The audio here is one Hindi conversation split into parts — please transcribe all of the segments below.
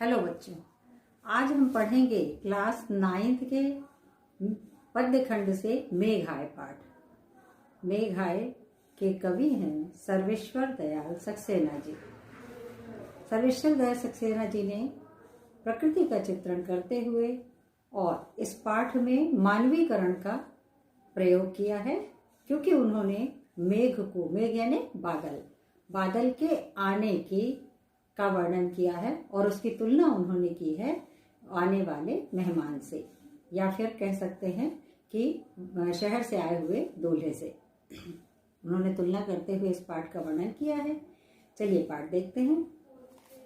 हेलो बच्चों, आज हम पढ़ेंगे क्लास 9th के पद्य खंड से मेघाय पाठ। मेघाय के कवि हैं सर्वेश्वर दयाल सक्सेना जी। सर्वेश्वर दयाल सक्सेना जी ने प्रकृति का चित्रण करते हुए और इस पाठ में मानवीकरण का प्रयोग किया है, क्योंकि उन्होंने मेघ को, मेघ यानी बादल के आने का वर्णन किया है और उसकी तुलना उन्होंने की है आने वाले मेहमान से, या फिर कह सकते हैं कि शहर से आए हुए दूल्हे से। उन्होंने तुलना करते हुए इस पाठ का वर्णन किया है। चलिए पाठ देखते हैं।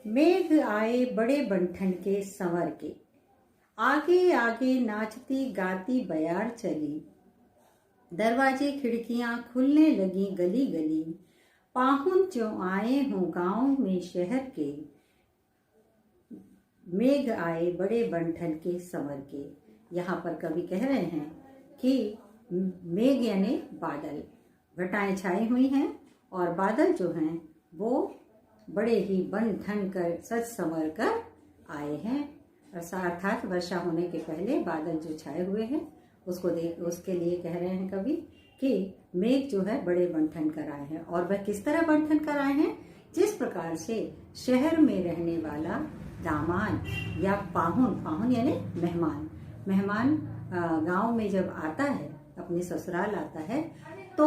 मेघ आए बड़े बंठन के संवर के, आगे आगे नाचती गाती बयार चली, दरवाजे खिड़कियां खुलने लगी गली गली, पाहुन जो आए हों गांव में शहर के, मेघ आए बड़े बंठन के संवर के। यहाँ पर कवि कह रहे हैं कि मेघ यानी बादल, घटाएं छाई हुई हैं और बादल जो हैं वो बड़े ही बन ठन कर सज संवर कर आए हैं। अर्थात वर्षा होने के पहले बादल जो छाए हुए हैं उसके लिए कह रहे हैं कवि कि मेघ जो है बड़े बंठन कर आए हैं। और वह किस तरह बंठन कर आए हैं? जिस प्रकार से शहर में रहने वाला दामाद या पाहुन यानी मेहमान गांव में जब आता है, अपने ससुराल आता है, तो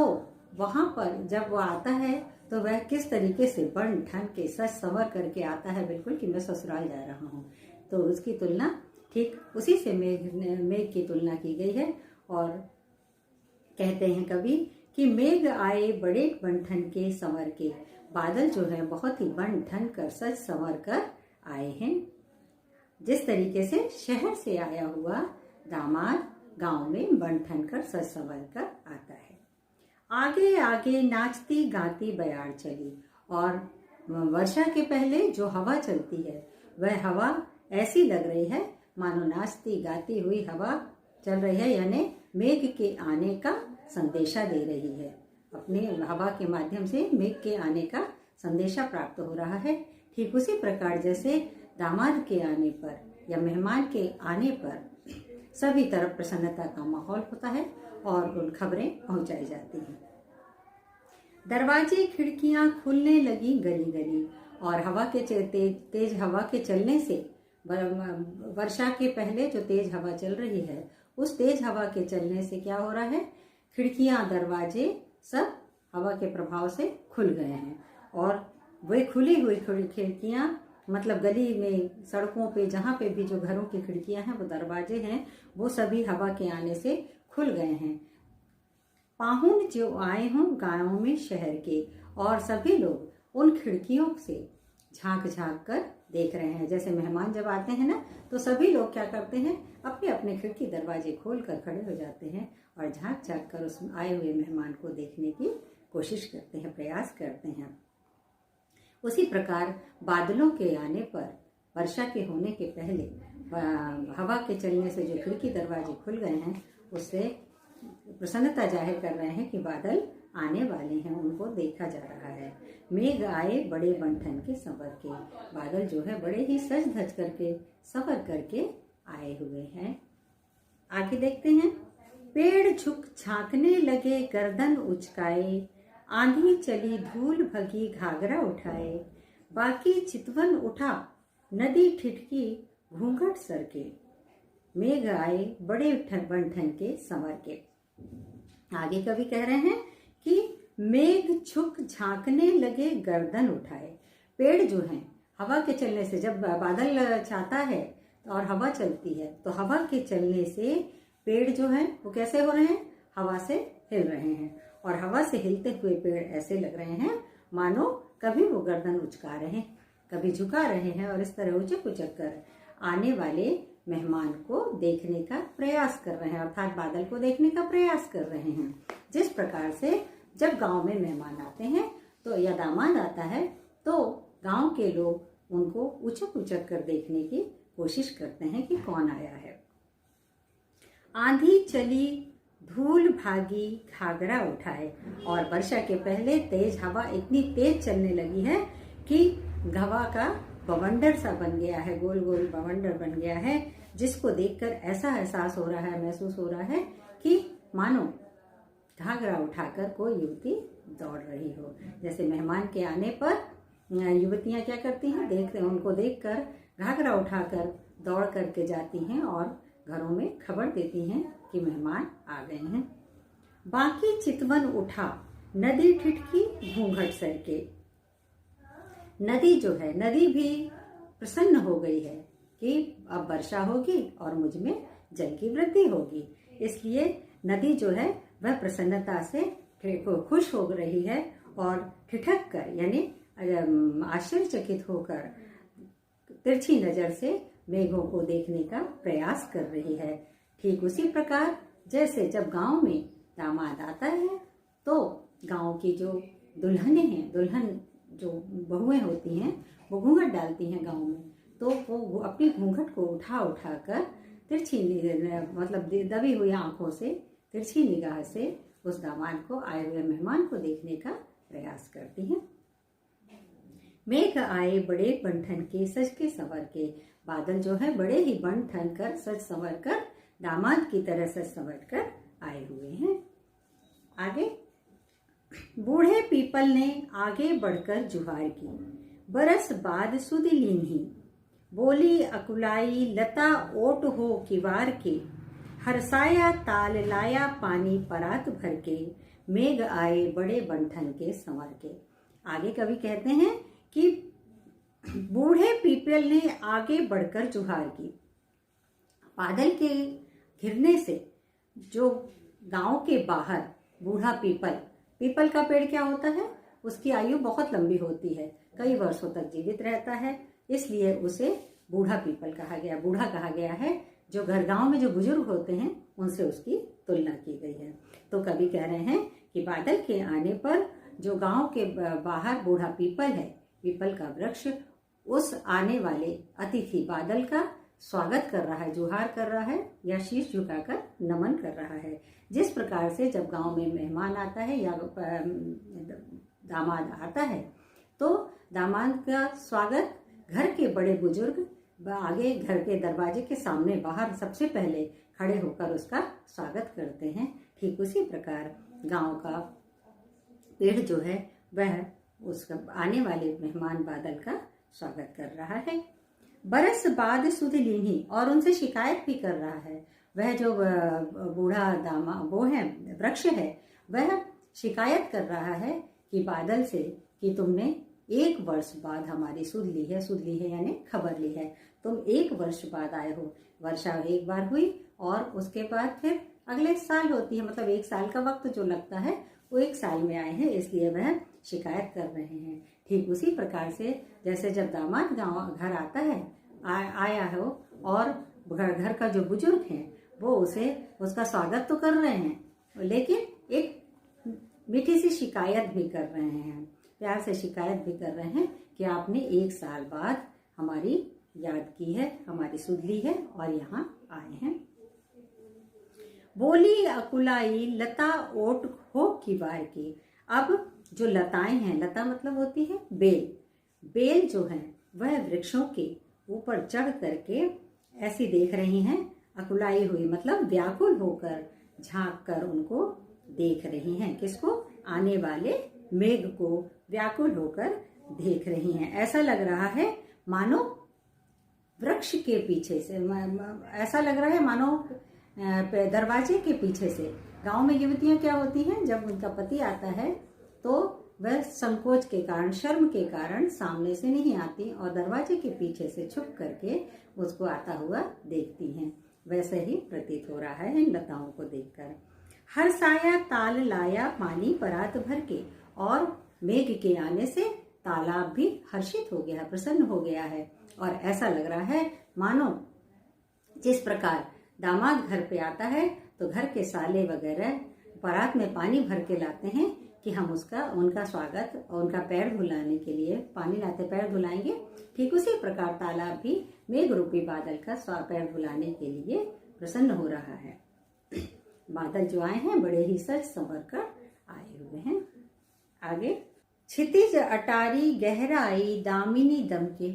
वहां पर जब वो आता है तो वह किस तरीके से बन ठन के सज संवर करके आता है, बिल्कुल कि मैं ससुराल जा रहा हूँ। तो उसकी तुलना ठीक उसी से मेघ की तुलना की गई है। और कहते हैं कवि कि मेघ आए बड़े बंठन के संवर के, बादल जो है बहुत ही बन ठन कर सज संवर कर आए हैं। जिस तरीके से शहर से आया हुआ दामाद गांव में बन ठन कर सज संवर कर आता है। आगे आगे नाचती गाती बयार चली, और वर्षा के पहले जो हवा चलती है वह हवा ऐसी लग रही है मानो नाचती गाती हुई हवा चल रही है, यानी मेघ के आने का संदेशा दे रही है। अपने हवा के माध्यम से मेघ के आने का संदेशा प्राप्त हो रहा है। ठीक उसी प्रकार जैसे दामाद के आने पर या मेहमान के आने पर सभी तरफ प्रसन्नता का माहौल होता है और उन खबरें पहुंचाई जाती हैं। दरवाजे खिड़कियां खुलने लगी गली गली, और हवा के तेज हवा के चलने से, वर्षा के पहले जो तेज हवा चल रही है उस तेज हवा के चलने से क्या हो रहा है, खिड़कियां दरवाजे सब हवा के प्रभाव से खुल गए हैं। और वे खुली हुई खिड़कियां, मतलब गली में, सड़कों पे, जहाँ पे भी जो घरों की खिड़कियां हैं, वो दरवाजे हैं, वो सभी हवा के आने से खुल गए हैं। पाहुन जो आए हों गांव में शहर के, और सभी लोग उन खिड़कियों से झांक झांक कर देख रहे हैं। जैसे मेहमान जब आते हैं ना, तो सभी लोग क्या करते हैं, अपने अपने खिड़की दरवाजे खोल कर खड़े हो जाते हैं और झांक झांक कर उस आए हुए मेहमान को देखने की कोशिश करते हैं, प्रयास करते हैं। उसी प्रकार बादलों के आने पर, वर्षा के होने के पहले हवा के चलने से जो खिड़की दरवाजे खुल गए हैं, उससे प्रसन्नता जाहिर कर रहे हैं कि बादल आने वाले हैं, उनको देखा जा रहा है। मेघ आए बड़े बंठन के संवर के, बादल जो है बड़े ही सज धज करके संवर करके आए हुए हैं। आगे देखते हैं। पेड़ झुक झांकने लगे गर्दन उचकाए, आंधी चली धूल भगी घाघरा उठाए, बाकी चितवन उठा नदी ठिठकी घूंघट सर के, मेघ आए बड़े बंठन के संवर के। आगे कवि कह रहे हैं कि मेघ झुक झांकने लगे गर्दन उठाए। पेड़ जो हैं हवा के चलने से, जब बादल छाता है और हवा चलती है, तो हवा के चलने से पेड़ जो हैं वो कैसे हो रहे हैं, हवा से हिल रहे हैं। और हवा से हिलते हुए पेड़ ऐसे लग रहे हैं मानो कभी वो गर्दन उचका रहे हैं, कभी झुका रहे हैं, और इस तरह उचक उचक कर आने वाले मेहमान को देखने का प्रयास कर रहे हैं, अर्थात बादल को देखने का प्रयास कर रहे हैं। जिस प्रकार से जब गांव में मेहमान आते हैं तो, या दामाद आता है, तो गांव के लोग उनको उचक उचक कर देखने की कोशिश करते हैं कि कौन आया है। आंधी चली धूल भागी घाघरा उठाए, और वर्षा के पहले तेज हवा इतनी तेज चलने लगी है कि हवा का बवंडर सा बन गया है, गोल गोल बवंडर बन गया है, जिसको देखकर ऐसा एहसास हो रहा है, महसूस हो रहा है कि मानो घाघरा उठाकर कोई युवती दौड़ रही हो। जैसे मेहमान के आने पर युवतियां क्या करती हैं, उनको देखकर घाघरा उठाकर दौड़ करके जाती हैं और घरों में खबर देती हैं कि मेहमान आ गए हैं। बाकी चितवन उठा नदी ठिठकी घूंघट सर के। नदी जो है, नदी भी प्रसन्न हो गई है कि अब वर्षा होगी और मुझ में जल की वृद्धि होगी। इसलिए नदी जो है वह प्रसन्नता से खुश हो रही है और ठिठक कर यानी आश्चर्यचकित होकर तिरछी नजर से मेघों को देखने का प्रयास कर रही है। ठीक उसी प्रकार जैसे जब गांव में दामाद आता है तो गांव की जो दुल्हनें हैं, दुल्हन जो बहुएं होती हैं, वो घूंघट डालती हैं गांव में, तो वो अपनी घूंघट को उठा कर तिरछी मतलब दबी हुई आंखों से, तिरछी निगाह से उस दामाद को, आए हुए मेहमान को देखने का प्रयास करती हैं। मेघ आए बड़े बन-ठन के सज के संवर के। बादल जो है बड़े ही बन ठन कर, सज संवर कर, दामाद की तरह सज संवर कर आए हुए हैं। आगे, बूढ़े पीपल ने आगे बढ़कर जुहार की, बरस बाद सुध लीन्ही, बोली अकुलाई लता ओट हो किवार के, हरसाया ताल लाया पानी परात भर के, मेघ आए बड़े बंठन के संवर के। आगे कवि कहते हैं कि बूढ़े पीपल ने आगे बढ़कर जुहार की। बादल के घिरने से जो गांव के बाहर बूढ़ा पीपल का पेड़ क्या होता है, उसकी आयु बहुत लंबी होती है, कई वर्षों तक जीवित रहता है, इसलिए उसे बूढ़ा पीपल कहा गया, बूढ़ा कहा गया है। जो घर गांव में जो बुजुर्ग होते हैं उनसे उसकी तुलना की गई है। तो कवि कह रहे हैं कि बादल के आने पर जो गांव के बाहर बूढ़ा पीपल है, पीपल का वृक्ष, उस आने वाले अतिथि बादल का स्वागत कर रहा है, जुहार कर रहा है या शीश झुकाकर नमन कर रहा है। जिस प्रकार से जब गांव में मेहमान आता है या दामाद आता है तो दामाद का स्वागत घर के बड़े बुजुर्ग आगे घर के दरवाजे के सामने बाहर सबसे पहले खड़े होकर उसका स्वागत करते हैं। ठीक उसी प्रकार गांव का पेड़ जो है वह उसका आने वाले मेहमान बादल का स्वागत कर रहा है। बरस बाद सुध लीन्ही, और उनसे शिकायत भी कर रहा है। वह जो बूढ़ा वो है, वृक्ष है, वह शिकायत कर रहा है कि बादल से कि तुमने 1 वर्ष बाद हमारी सुध ली है यानी खबर ली है। तुम 1 वर्ष बाद आए हो। वर्षा एक बार हुई और उसके बाद फिर अगले साल होती है, मतलब 1 साल का वक्त जो लगता है वो 1 साल में आए हैं, इसलिए वह शिकायत कर रहे हैं। ठीक उसी प्रकार से जैसे जब दामाद गाँव घर आता है, आया हो और घर का जो बुजुर्ग हैं वो उसका स्वागत तो कर रहे हैं, लेकिन एक मीठी सी शिकायत भी कर रहे हैं, प्यार से शिकायत भी कर रहे हैं कि आपने 1 साल बाद हमारी याद की है, हमारी सुध ली है और यहाँ आए हैं। बोली अकुलाई लता ओट हो किवार की। अब जो लताएं हैं, लता मतलब होती है बेल जो है वह वृक्षों के ऊपर चढ़ करके ऐसी देख रही हैं, अकुलाई हुई मतलब व्याकुल होकर झांक कर उनको देख रही हैं। किसको? आने वाले मेघ को व्याकुल होकर देख रही हैं। ऐसा लग रहा है मानो वृक्ष के पीछे से, ऐसा लग रहा है मानो दरवाजे के पीछे से। गांव में युवतियां क्या होती हैं, जब उनका पति आता है तो वह संकोच के कारण, शर्म के कारण सामने से नहीं आती और दरवाजे के पीछे से छुप करके उसको आता हुआ देखती हैं। वैसे ही प्रतीत हो रहा है इन लताओं को देखकर। हर साया ताल लाया पानी परात भर के, और मेघ के आने से तालाब भी हर्षित हो गया, प्रसन्न हो गया है और ऐसा लग रहा है मानो जिस प्रकार दामाद घर पे आता है तो घर के साले वगैरह परात में पानी भर के लाते हैं कि हम उनका स्वागत और उनका पैर धुलाने के लिए पानी लाते, पैर धुलाएंगे। ठीक उसी प्रकार तालाब भी मेघ रूपी बादल का पैर धुलाने के लिए प्रसन्न हो रहा है। बादल जो आए हैं बड़े ही सज संवर कर आए हुए हैं। आगे, क्षितिज अटारी गहराई दामिनी दम के,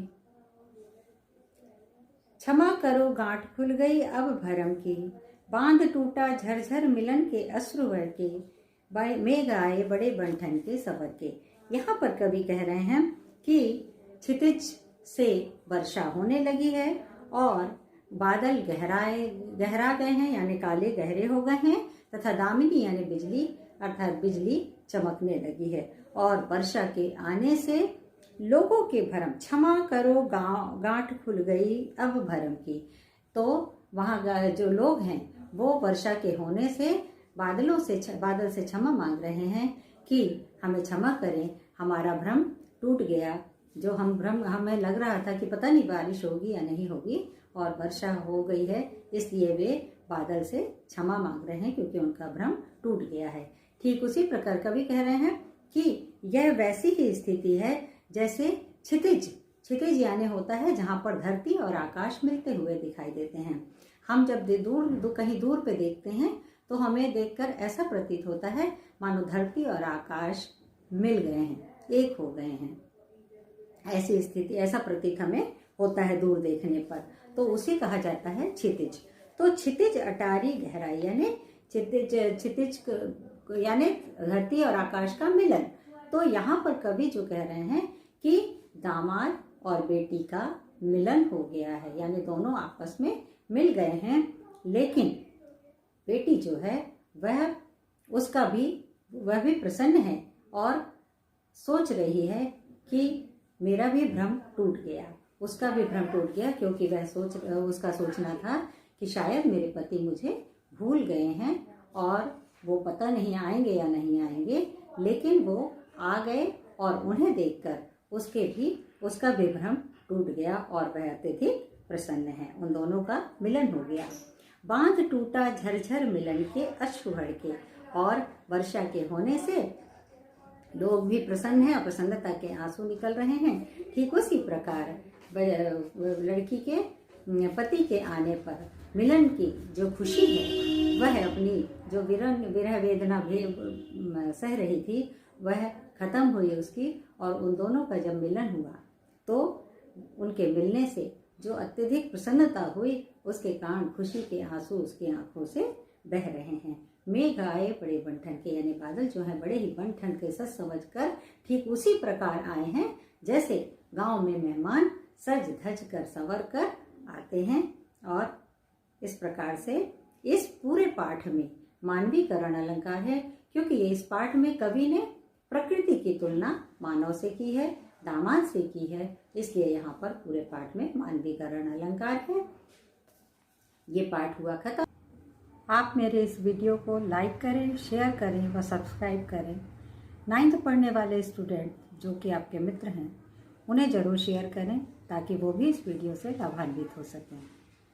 क्षमा करो गांठ खुल गई अब भरम की, बांध टूटा झरझर मिलन के अश्रु भर के, मेघ आए बड़े बंठन के सबर के। यहाँ पर कवि कह रहे हैं कि क्षितिज से वर्षा होने लगी है और बादल गहरा गए हैं यानी काले गहरे हो गए हैं, तथा दामिनी यानी बिजली अर्थात बिजली चमकने लगी है। और वर्षा के आने से लोगों के भरम, क्षमा करो गांठ खुल गई अब भरम की। तो वहाँ जो लोग हैं वो वर्षा के होने से बादल से क्षमा मांग रहे हैं कि हमें क्षमा करें, हमारा भ्रम टूट गया। जो हमें लग रहा था कि पता नहीं बारिश होगी या नहीं होगी और वर्षा हो गई है, इसलिए वे बादल से क्षमा मांग रहे हैं क्योंकि उनका भ्रम टूट गया है। ठीक उसी प्रकार कवि कह रहे हैं कि यह वैसी ही स्थिति है जैसे क्षितिज यानी होता है जहाँ पर धरती और आकाश मिलते हुए दिखाई देते हैं। हम जब कहीं दूर पे देखते हैं तो हमें देखकर ऐसा प्रतीत होता है मानो धरती और आकाश मिल गए हैं, एक हो गए हैं। ऐसी स्थिति, ऐसा प्रतीत हमें होता है दूर देखने पर, तो उसे कहा जाता है क्षितिज। तो क्षितिज अटारी गहराई यानी क्षितिज यानी धरती और आकाश का मिलन। तो यहाँ पर कवि जो कह रहे हैं कि दामाद और बेटी का मिलन हो गया है, यानी दोनों आपस में मिल गए हैं, लेकिन बेटी जो है वह भी प्रसन्न है और सोच रही है कि मेरा भी भ्रम टूट गया, उसका भी भ्रम टूट गया, क्योंकि उसका सोचना था कि शायद मेरे पति मुझे भूल गए हैं और वो पता नहीं आएंगे या नहीं आएंगे, लेकिन वो आ गए और उन्हें देखकर उसका भी भ्रम टूट गया और वह अत्यधिक प्रसन्न है। उन दोनों का मिलन हो गया। बांध टूटा झरझर मिलन के अश्रु भर के, और वर्षा के होने से लोग भी प्रसन्न हैं और प्रसन्नता के आंसू निकल रहे हैं। ठीक उसी प्रकार लड़की के पति के आने पर मिलन की जो खुशी है वह अपनी जो विरह वेदना सह रही थी वह खत्म हुई उसकी, और उन दोनों का जब मिलन हुआ तो उनके मिलने से जो अत्यधिक प्रसन्नता हुई उसके कारण खुशी के आंसू उसकी आंखों से बह रहे हैं। मेघ आए बड़े बंठन के, यानी बादल जो है बड़े ही बंठन के सच समझकर ठीक उसी प्रकार आए हैं जैसे गांव में मेहमान सज धज कर संवर कर आते हैं। और इस प्रकार से इस पूरे पाठ में मानवीकरण अलंकार है, क्योंकि इस पाठ में कवि ने प्रकृति की तुलना मानव से की है, दामाद से की है, इसलिए यहाँ पर पूरे पाठ में मानवीकरण अलंकार है। ये पाठ हुआ खत्म। आप मेरे इस वीडियो को लाइक करें, शेयर करें व सब्सक्राइब करें। 9th पढ़ने वाले स्टूडेंट जो कि आपके मित्र हैं उन्हें ज़रूर शेयर करें ताकि वो भी इस वीडियो से लाभान्वित हो सकें।